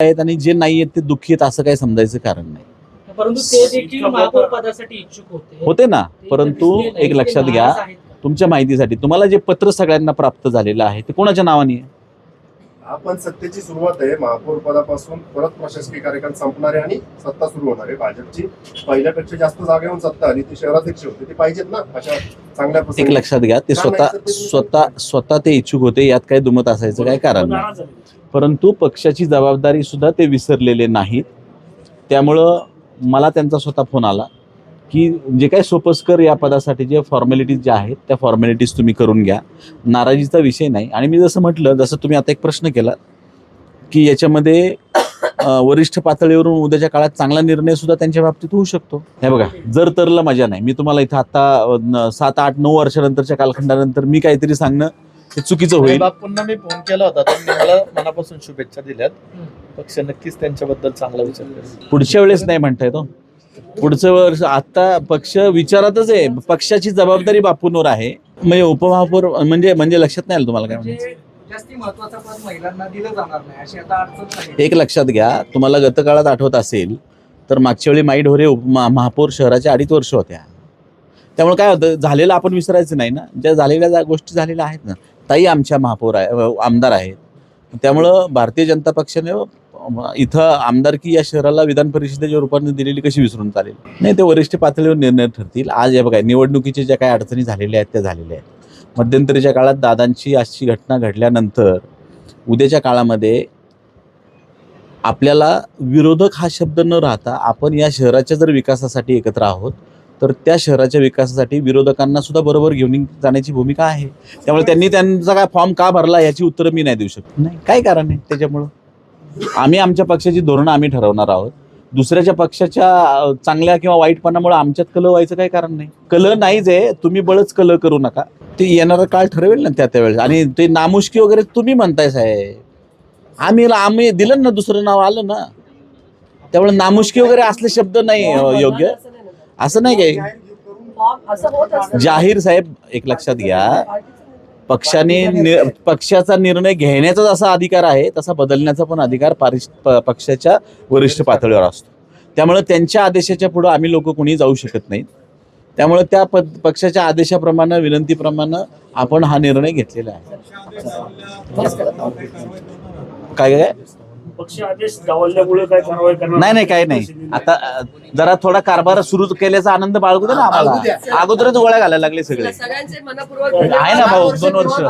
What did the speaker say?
आहेत आणि जे नाही आहेत ते दुःखी आहेत असं काही समजायचं कारण नाही. परंतु ते देखील महापौर पदासाठी इच्छुक होते ना. परंतु एक लक्षात घ्या, तुमच्या माहितीसाठी तुम्हाला जे पत्र सगळ्यांना प्राप्त झालेलं आहे ते कोणाच्या नावाने आहे? आपण सत्तेची सुरुवात आहे. महापौर पदापासून परत प्रशासकीय कार्यकाळ संपणार आहे आणि सत्ता सुरू होणार आहे. भाजपची पहिल्यापेक्षा जास्त जागा येऊन सत्ता आली, ती शहराध्यक्ष होते, ते पाहिजेत ना अशा चांगल्या एक प्रसंगी. लक्षात घ्या, ते स्वतः ते इच्छुक होते, यात काही दुमत असायचं काही कारण नाही. परंतु पक्षाची जबाबदारी सुद्धा ते विसरलेले नाहीत. त्यामुळं मला त्यांचा स्वतः फोन आला की जे काही सोपस्कर या पदासाठी जे फॉर्मॅलिटीज ज्या आहेत त्या फॉर्मॅलिटीज तुम्ही करून घ्या, नाराजीचा विषय नाही. आणि मी जसं म्हटलं, जसं तुम्ही आता एक प्रश्न केला की याच्यामध्ये वरिष्ठ पातळीवरून उद्याच्या काळात चांगला निर्णय सुद्धा त्यांच्या बाबतीत होऊ शकतो. हे बघा, जर तरला मजा नाही. मी तुम्हाला इथं आता 7, 8, 9 वर्षानंतरच्या कालखंडानंतर मी काहीतरी सांगणं हे चुकीचं होईल. पुन्हा मी फोन केला होता, त्यांनी मला मनापासून शुभेच्छा दिल्यात. पक्ष नक्कीच त्यांच्याबद्दल चांगला विचार करेल. पुढच्या वेळेस नाही म्हणता येतो. पुढचं वर्ष आता पक्ष विचारातच आहे. पक्षाची जबाबदारी बापूंवर आहे. म्हणजे उपमहापौर म्हणजे लक्षात नाही आलं तुम्हाला काय म्हणजे जास्ती महत्त्वाचं पद महिलांना दिलं जाणार नाही अशी आता अडचण नाही. एक लक्षात घ्या, तुम्हाला गतकाळात आठवत असेल तर मागच्या वेळी माई ढोरे महापौर शहराच्या 2.5 वर्ष होत्या. त्यामुळे काय होतं, झालेलं आपण विसरायचं नाही ना. ज्या झालेल्या गोष्टी झालेल्या आहेत ना, ताई आमच्या महापौर आहे, आमदार आहेत. त्यामुळं भारतीय जनता पक्षाने इथं आमदारकी या शहराला विधान परिषदेच्या रूपाने दिलेली कशी विसरून चालेल? नाही, ते वरिष्ठ पातळीवर निर्णय ठरतील. आज हे बघा, निवडणुकीच्या ज्या काही अडचणी झालेल्या आहेत त्या झालेल्या आहेत. मध्यंतरीच्या काळात दादांची अशी घटना घडल्यानंतर उद्याच्या काळामध्ये आपल्याला विरोधक हा शब्द न राहता आपण या शहराच्या जर विकासासाठी एकत्र आहोत तर त्या शहराच्या विकासासाठी विरोधकांना सुद्धा बरोबर घेऊन जाण्याची भूमिका आहे. त्यामुळे त्यांनी त्यांचा काय फॉर्म का भरला याची उत्तरं मी नाही देऊ शकत. नाही, काय कारण आहे त्याच्यामुळं? आम्ही आमच्या पक्षाची धोरणं आम्ही ठरवणार आहोत. दुसऱ्याच्या पक्षाच्या चांगल्या किंवा वाईटपणामुळे आमच्यात कलह व्हायचं काही कारण नाही. कलह नाहीच आहे, तुम्ही बळच कलह करू नका. ते येणारा काळ ठरवेल ना त्यावेळेस. आणि ते नामुष्की वगैरे तुम्ही म्हणताय साहेब, आम्ही दिलं ना, दुसरं नाव आलं ना. त्यामुळे नामुष्की वगैरे असले शब्द नाही योग्य. असं नाही काय जाहीर साहेब, एक लक्षात घ्या, पक्षाचा निर्णय घेण्याचा जसा अधिकार आहे तसा बदलण्याचा पण अधिकार पक्षाच्या वरिष्ठ पातळीवर असतो. त्यामुळे त्यांच्या आदेशाच्या पुढे आम्ही लोक कोणी जाऊ शकत नाहीत. त्यामुळे त्या पक्षाच्या आदेशाप्रमाणे, विनंतीप्रमाणे आपण हा निर्णय घेतलेला आहे. काय पक्ष आदेश डावलल्यामुळे काय कारवाई करणार? नाही, काही नाही. आता जरा थोडा कारभार सुरू केल्याचा आनंद बाळगू दे ना आम्हाला. अगोदरच गोळ्या घालायला लागले सगळे. सगळ्यांचे मनपूर्वक आहे ना भाऊ, 2 वर्ष.